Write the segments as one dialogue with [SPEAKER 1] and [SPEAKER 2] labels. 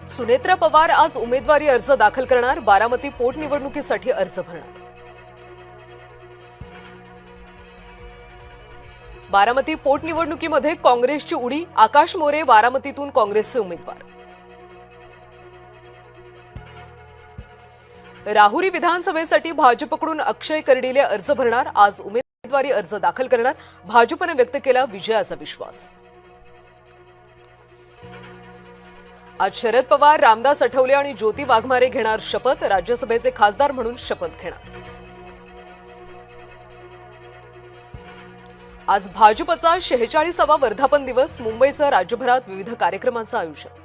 [SPEAKER 1] सुनेत्रा पवार आज उमेदवारी अर्ज दाखल करणार, बारामती पोटनिवडणुकीसाठी अर्ज भरणार। बारामती पोटनिवडणुकीमध्ये काँग्रेसची उडी, आकाश मोरे बारामतीतून काँग्रेसचे उमेदवार। राहुरी विधानसभेसाठी भाजपकडून अक्षय कर्डिले अर्ज भरणार, आज उमेदवारी अर्ज दाखल करणार, भाजपने व्यक्त केला विजयाचा विश्वास। आज शरद पवार, रामदास आठवले आणि ज्योती वाघमारे घेणार शपथ, राज्यसभेचे खासदार म्हणून शपथ घेणार। आज भाजपचा 46वा वर्धापन दिवस, मुंबईसह राज्यभरात विविध कार्यक्रमांचं आयोजन।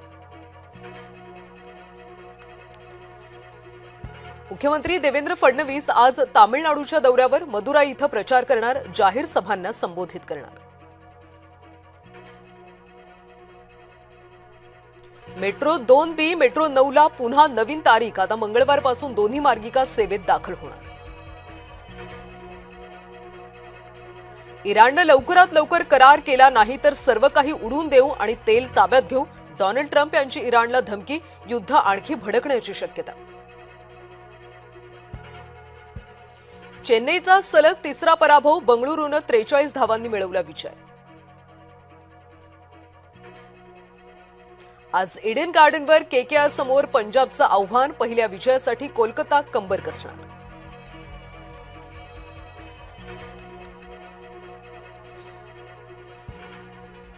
[SPEAKER 1] मुख्यमंत्री देवेंद्र फडणवीस आज तामिळनाडूच्या दौऱ्यावर, मदुराई इथं प्रचार करणार, जाहीर सभांना संबोधित करणार। मेट्रो 2B, मेट्रो 9 ला पुन्हा नवीन तारीख, आता मंगळवारपासून दोन्ही मार्गिका सेवेत दाखल होणार। इराणनं लवकरात लवकर करार केला नाही तर सर्व काही उडवून देऊ आणि तेल ताब्यात घेऊ, डोनाल्ड ट्रम्प यांची इराणला धमकी, युद्ध आणखी भडकण्याची शक्यता। चेन्नईचा सलग तिसरा पराभव, बंगळुरूनं 43 धावांनी मिळवला विजय। आज ईडन गार्डनवर KKR समोर पंजाबचं आव्हान, पहिल्या विजयासाठी कोलकाता कंबर कसणार।